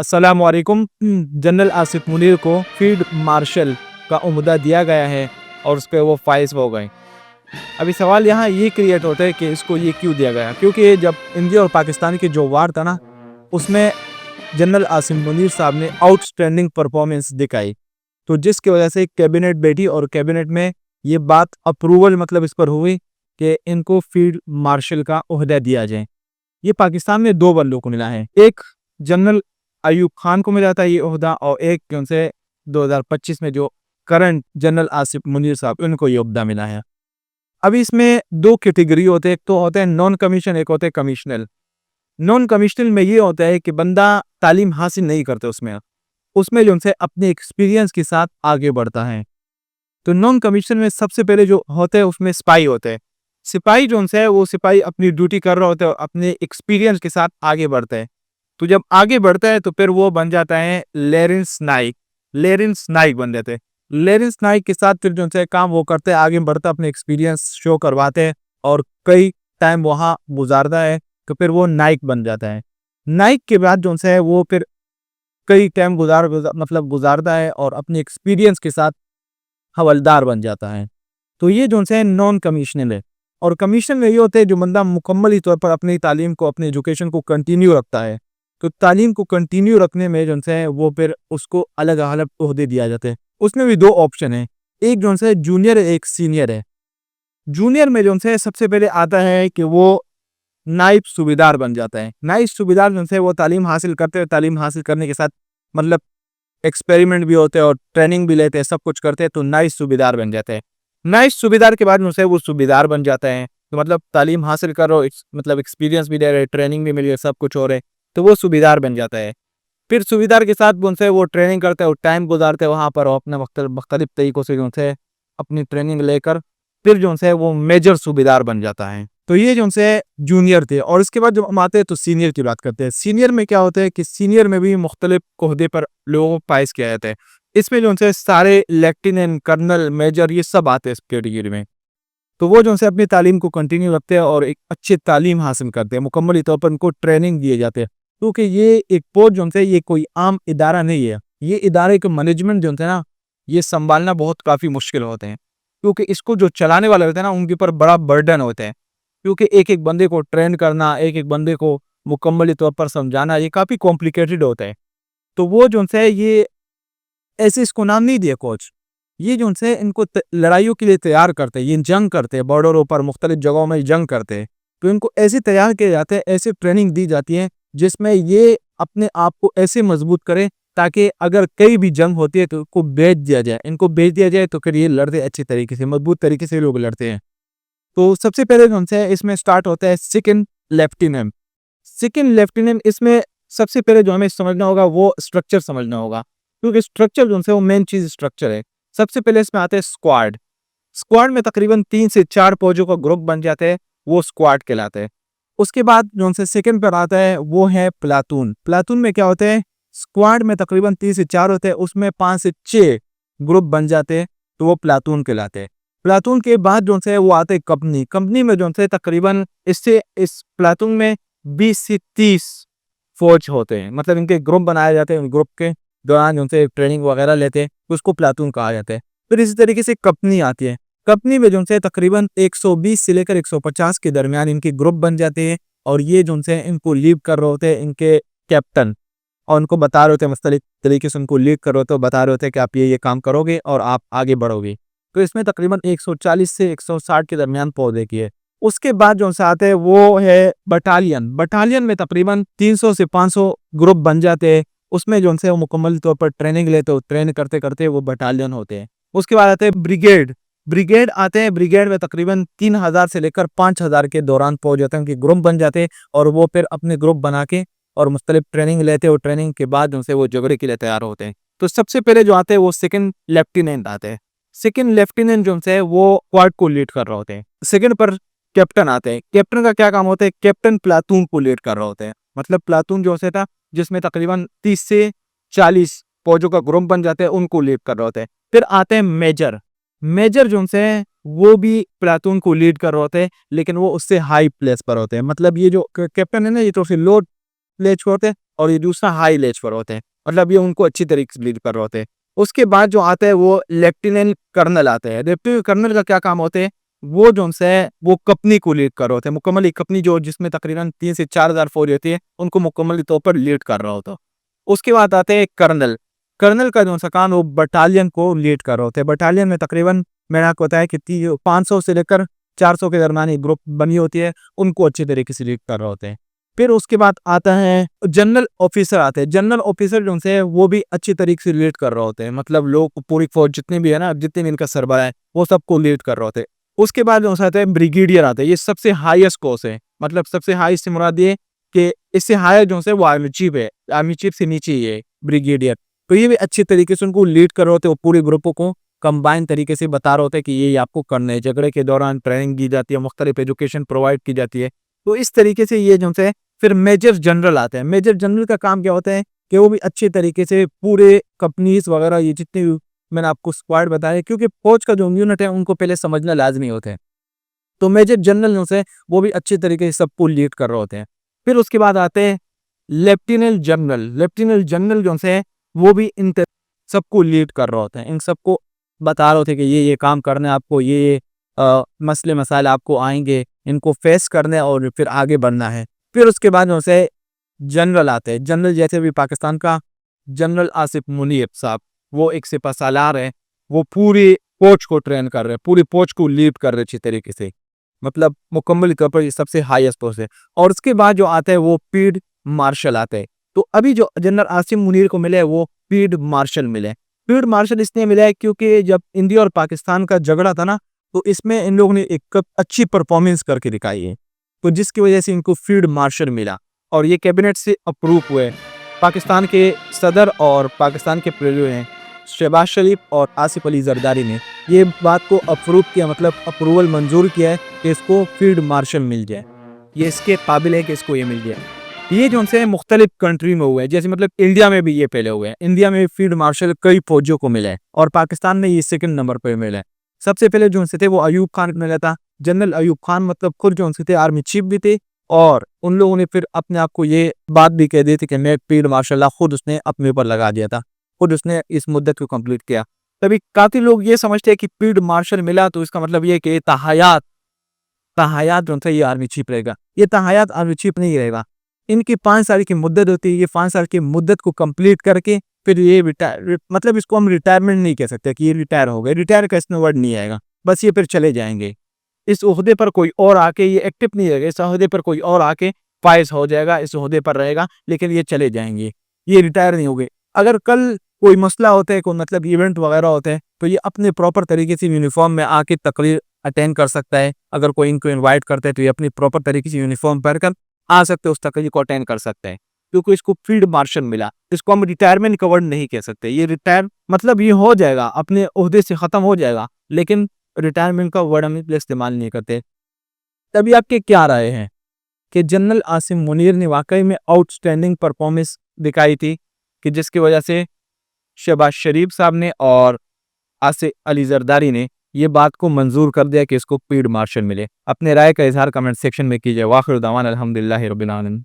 अस्सलाम वालेकुम। जनरल आसिफ मुनीर को फील्ड मार्शल का ओहदा दिया गया है और उस पर वो फाइज हो गए। अभी सवाल यहाँ ये क्रिएट होता है कि इसको ये क्यों दिया गया, क्योंकि जब इंडिया और पाकिस्तान की जो वार था ना, उसमें जनरल आसिफ मुनीर साहब ने आउटस्टैंडिंग परफॉर्मेंस दिखाई, तो जिसकी वजह से कैबिनेट बैठी और कैबिनेट में ये बात अप्रूवल मतलब इस पर हुई कि इनको फील्ड मार्शल का ओहदा दिया जाए। ये पाकिस्तान में दो बंदों को मिला है, एक जनरल अयूब खान को मिला था ये ओहदा और एक उनसे 2025 में जो करंट जनरल आसिफ मुनीर साहब उनको ये ओहदा मिला है। अभी इसमें दो कैटेगरी होते हैं, एक तो होते हैं नॉन कमीशन, एक होते हैं कमिश्नल। नॉन कमिश्नल में ये होता है कि बंदा तालीम हासिल नहीं करते, उसमें उसमें जो उनसे अपने एक्सपीरियंस के साथ आगे बढ़ता है। तो नॉन कमीशन में सबसे पहले जो होते हैं उसमें सिपाही होते हैं। सिपाही जो उनसे है वो सिपाही अपनी ड्यूटी कर रहा होता है, अपने एक्सपीरियंस के साथ आगे बढ़ता है। तो जब आगे बढ़ता है तो फिर वो बन जाता है लेरेंस नाइक। लेरेंस नाइक बन जाते हैं। लेरेंस नाइक के साथ फिर जो उनसे काम वो करते हैं, आगे बढ़ता है, अपने एक्सपीरियंस शो करवाते हैं और कई टाइम वहाँ गुजारता है, तो फिर वो नाइक बन जाता है। नाइक के बाद जो उनसे है वो फिर कई टाइम गुजारता है और अपने एक्सपीरियंस के साथ हवलदार बन जाता है। तो ये जो है नॉन कमिश्नल है। और कमीशन में ये होते हैं जो बंदा मुकम्मली तौर पर अपनी तालीम को, अपने एजुकेशन को कंटिन्यू रखता है। तो तालीम को कंटिन्यू रखने में जो है वो फिर उसको अलग अलग ओहदे दिया जाते हैं। उसमें भी दो ऑप्शन है, एक जो है जूनियर है, एक सीनियर है। जूनियर में जो है सबसे पहले आता है कि वो नाइब सूबेदार बन जाता है। नाइब सूबेदार जो है वो तालीम हासिल करते हैं, तालीम हासिल करने के साथ मतलब एक्सपेरिमेंट भी होते हैं और ट्रेनिंग भी लेते हैं, सब कुछ करते हैं, तो नाइब सूबेदार बन जाते हैं। नाइब सूबेदार के बाद मुझसे वो सूबेदार बन जाता है। तो मतलब तालीम हासिल कर रहे हो, मतलब एक्सपीरियंस भी ले रहे, ट्रेनिंग भी मिली है, सब कुछ हो रहा है, तो वो सूबेदार बन जाता है। फिर सूबेदार के साथ उनसे वो ट्रेनिंग करते हैं और टाइम गुजारते हैं वहाँ पर, और अपने मुख्तलिफ तरीकों से जो है अपनी ट्रेनिंग लेकर फिर जो है वो मेजर सूबेदार बन जाता है। तो ये जो है जूनियर थे। और इसके बाद जब हम आते हैं तो सीनियर की बात करते हैं। सीनियर में क्या होता है कि सीनियर में भी मुख्तलिफ ओहदे पर लोगों को पाइस किया जाता है। इसमें जो है सारे लेफ्टिनेंट, कर्नल, मेजर ये सब आते हैं इस कैटेगरी में। तो वो जो है अपनी तालीम को कंटिन्यू रखते हैं और एक अच्छी तालीम हासिल करते हैं, मुकम्मली तौर पर उनको ट्रेनिंग दिए जाते हैं, क्योंकि ये एक पोस्ट जो है ये कोई आम इदारा नहीं है। ये इदारे के मैनेजमेंट जो है ना, ये संभालना बहुत काफ़ी मुश्किल होते हैं, क्योंकि इसको जो चलाने वाले होते हैं ना उनके ऊपर बड़ा बर्डन होता है, क्योंकि एक एक बंदे को ट्रेन करना, एक एक बंदे को मुकम्मली तौर पर समझाना, ये काफ़ी कॉम्प्लिकेटेड होता है। तो वो जो है ये ऐसे इसको नाम नहीं दिया कोच, ये जो है इनको लड़ाइयों के लिए तैयार करते हैं, ये जंग करते हैं, बॉर्डरों पर मुख्तलिफ जगहों में जंग करते हैं। तो इनको ऐसे तैयार किए जाते हैं, ऐसे ट्रेनिंग दी जाती है जिसमें ये अपने आप को ऐसे मजबूत करें ताकि अगर कहीं भी जंग होती है तो इनको बेच दिया जाए, इनको बेच दिया जाए, तो फिर ये लड़ते अच्छी तरीके से, मजबूत तरीके से लोग लड़ते हैं। तो सबसे पहले जो है इसमें स्टार्ट होता है सेकंड लेफ्टिनेंट। सेकंड लेफ्टिनेंट इसमें सबसे पहले जो हमें समझना होगा वो स्ट्रक्चर समझना होगा, क्योंकि स्ट्रक्चर जो है वो मेन चीज स्ट्रक्चर है। सबसे पहले इसमें आते हैं स्क्वाड। स्क्वाड में तकरीबन 3 से 4 फौजों का ग्रुप बन जाते हैं, वो स्क्वाड कहलाते हैं। उसके बाद जो उनसे सेकंड पर आता है वो है प्लाटून। प्लाटून में क्या होते हैं, स्क्वाड में तकरीबन 3 से 4 होते हैं, उसमें 5 से 6 ग्रुप बन जाते हैं, तो वो प्लाटून कहलाते हैं। प्लाटून के बाद जो है वो आते हैं कंपनी। कंपनी में जो है तकरीबन इस प्लाटून में 20 से 30 फौज होते हैं, मतलब इनके ग्रुप बनाए जाते हैं, उन ग्रुप के दौरान उनसे ट्रेनिंग वगैरह लेते हैं, उसको प्लाटून कहा जाता है। फिर इसी तरीके से कंपनी आती है। कंपनी में जो है तकरीबन 120 से लेकर 150 के दरमियान इनके ग्रुप बन जाते हैं, और ये जो है इनको लीड कर रहे होते हैं इनके कैप्टन, और उनको बता रहे होते हैं मुख्तलिफ तरीके से, उनको लीड कर रहे होते हैं, बता रहे होते हैं कि आप ये काम करोगे और आप आगे बढ़ोगे। तो इसमें तकरीबन 140 से 160 के दरमियान पौधे की है। उसके बाद जो से आते हैं वो है बटालियन। बटालियन में तकरीबन 300 से 500 ग्रुप बन जाते हैं, उसमें जो है वो मुकम्मल तौर पर ट्रेनिंग लेते हो, ट्रेन करते करते वो बटालियन होते हैं। उसके बाद आते हैं ब्रिगेड। ब्रिगेड आते हैं, ब्रिगेड में तकरीबन 3000 से लेकर 5000 के दौरान पहुंच जाते हैं, उनके ग्रुप बन जाते हैं, और वो फिर अपने ग्रुप बना के और मुख्तलिफ ट्रेनिंग लेते हैं, और ट्रेनिंग के बाद उनसे वो झगड़े के लिए तैयार होते हैं। तो सबसे पहले जो आते हैं वो सेकंड लेफ्टिनेंट आते हैं। सेकंड लेफ्टिनेंट जो है वो क्वाड को लीड कर रहे होते हैं। सेकंड पर कैप्टन आते हैं। कैप्टन का क्या काम होता है, कैप्टन प्लाटून को लीड कर रहे होते हैं, मतलब प्लाटून जो था जिसमें तकरीबन 30 से 40 फौजों का ग्रुप बन जाते हैं, उनको लीड कर रहे होते हैं। फिर आते हैं मेजर। मेजर जो है वो भी प्लाटून को लीड कर रहे होते हैं, लेकिन वो उससे हाई प्लेस पर होते हैं, मतलब ये जो कैप्टन है ना, ये तो फिर लो लेज पर होते हैं और ये दूसरा हाई लेज पर होते हैं, मतलब ये उनको अच्छी तरीके से लीड कर रहे होते हैं। उसके बाद जो आता है वो लेफ्टिनेंट कर्नल आते हैं। लेफ्टिनेंट कर्नल का क्या काम होते हैं, वो जो है वो कंपनी को लीड कर रहे होते हैं, मुकम्मल एक कंपनी जो जिसमें तकरीबन 3 से 4,000 फौज होती है, उनको मुकम्मल तौर पर लीड कर रहा होता है। उसके बाद आते हैं कर्नल। कर्नल का जो सा काम वो बटालियन को लीड कर रहे होते हैं। बटालियन में तकरीबन मैंने आपको बताया कि 500 से लेकर 400 के दरमियान एक ग्रुप बनी होती है, उनको अच्छे तरीके से लीड कर रहे होते हैं। फिर उसके बाद आता है जनरल ऑफिसर आते हैं। जनरल ऑफिसर जो है वो भी अच्छी तरीके से लीड कर रहे होते हैं, मतलब लोग पूरी फौज जितने भी है ना, जितने भी इनका सरबराह है वो सबको लीड कर रहे होते हैं। उसके बाद जो आते हैं ब्रिगेडियर आते हैं। ये सबसे हाईएस्ट पोस्ट है, मतलब सबसे हाई से मुराद ये कि इससे हायर जो है वो आर्मी चीफ है, आर्मी चीफ से नीचे ही है ब्रिगेडियर। तो ये भी अच्छी तरीके से उनको लीड कर रहे होते हैं, पूरे ग्रुपों को कंबाइन तरीके से बता रहे होते हैं कि ये आपको करना है। झगड़े के दौरान ट्रेनिंग दी जाती है, मुख्तलिफ एजुकेशन प्रोवाइड की जाती है। तो इस तरीके से ये जो है फिर मेजर जनरल आते हैं। मेजर जनरल का काम क्या होता है कि वो भी अच्छे तरीके से पूरे कंपनीज वगैरह ये जितने भी मैंने आपको स्क्वाड बताया, क्योंकि फौज का जो यूनिट है उनको पहले समझना लाजमी होता है। तो मेजर जनरल जो है वो भी अच्छे तरीके से सबको लीड कर रहे होते हैं। फिर उसके बाद आते हैं लेफ्टिनेंट जनरल। लेफ्टिनेंट जनरल जो है वो भी इन सबको लीड कर रहे होते हैं, इन सबको बता रहे होते हैं कि ये काम करना है आपको, ये मसले मसाइल आपको आएंगे, इनको फेस करना है और फिर आगे बढ़ना है। फिर उसके बाद जो है जनरल आते हैं। जनरल जैसे भी पाकिस्तान का जनरल आसिफ मुनीर साहब, वो एक सिपहसालार है, वो पूरी फौज को ट्रेन कर रहे हैं, पूरी फौज को लीड कर रहे अच्छी तरीके से, मतलब मुकम्मल तौर पर ये सबसे हाईएस्ट पोस्ट है। और उसके बाद जो आता है वो फील्ड मार्शल आते हैं। तो अभी जो जनरल आसिफ मुनीर को मिले वो फील्ड मार्शल मिले। फील्ड मार्शल इसलिए मिला है क्योंकि जब इंडिया और पाकिस्तान का झगड़ा था ना, तो इसमें इन लोगों ने एक अच्छी परफॉर्मेंस करके दिखाई है, तो जिसकी वजह से इनको फील्ड मार्शल मिला और ये कैबिनेट से अप्रूव हुए। पाकिस्तान के सदर और पाकिस्तान के प्रेसिडेंट हैं शहबाज शरीफ और आसिफ अली जरदारी ने ये बात को अप्रूव किया, मतलब अप्रूवल मंजूर किया है कि इसको फील्ड मार्शल मिल जाए, ये इसके काबिल है कि इसको ये मिल जाए। ये जो है मुख्तलिफ कंट्री में हुए हैं, जैसे मतलब इंडिया में भी ये पहले हुए हैं। इंडिया में फील्ड मार्शल कई फौजियों को मिले हैं और पाकिस्तान में ये सेकंड नंबर पर मिले हैं। सबसे पहले जो थे वो अयूब खान को मिला था। जनरल अयूब खान मतलब खुद जो थे आर्मी चीफ भी थे, और उन लोगों ने फिर अपने आप को ये बात भी कह दी थी कि मैं फील्ड मार्शल खुद उसने अपने ऊपर लगा दिया था, खुद उसने इस मुद्दत को कंप्लीट किया। तभी काफी लोग ये समझते हैं कि फील्ड मार्शल मिला तो इसका मतलब ये कि ताहयात ताहयात जो है ये आर्मी चीफ रहेगा। ये ताहयात आर्मी चीफ नहीं रहेगा। इनकी 5 साल की मुद्दत होती है, ये 5 साल की मुद्दत को कंप्लीट करके फिर ये रिटायर, मतलब इसको हम रिटायरमेंट नहीं कह सकते कि ये रिटायर हो गए, रिटायर का इसमें वर्ड नहीं आएगा, बस ये फिर चले जाएंगे। इस ओहदे पर कोई और आके ये एक्टिव नहीं रहेगा, इस ओहदे पर कोई और आके फाइज हो जाएगा, इस ओहदे पर रहेगा, लेकिन ये चले जाएंगे, ये रिटायर नहीं हो गए। अगर कल कोई मसला होता है, कोई मतलब इवेंट वगैरह होते हैं, तो ये अपने प्रॉपर तरीके से यूनिफॉर्म में आके तकरीर अटेंड कर सकता है। अगर कोई इनको इन्वाइट करते हैं तो ये अपनी प्रॉपर तरीके से यूनिफॉर्म पहनकर आ सकते हैं, उस तकरीर को अटेंड कर सकते हैं, क्योंकि इसको फील्ड मार्शल मिला। इसको हम रिटायरमेंट का वर्ड नहीं कह सकते। ये रिटायर मतलब ये हो जाएगा, अपने ओहदे से खत्म हो जाएगा, लेकिन रिटायरमेंट का वर्ड हम इसलिए इस्तेमाल नहीं करते। तभी आपके क्या राय हैं कि जनरल आसिम मुनीर ने वाकई में आउटस्टैंडिंग परफॉर्मेंस दिखाई थी कि जिसकी वजह से शहबाज शरीफ साहब ने और आसिफ अली जरदारी ने ये बात को मंजूर कर दिया कि इसको फील्ड मार्शल मिले? अपने राय का इजहार कमेंट सेक्शन में कीजिए। वाखिर दावाना अल्हम्दुलिल्लाहि रब्बिल आलमीन।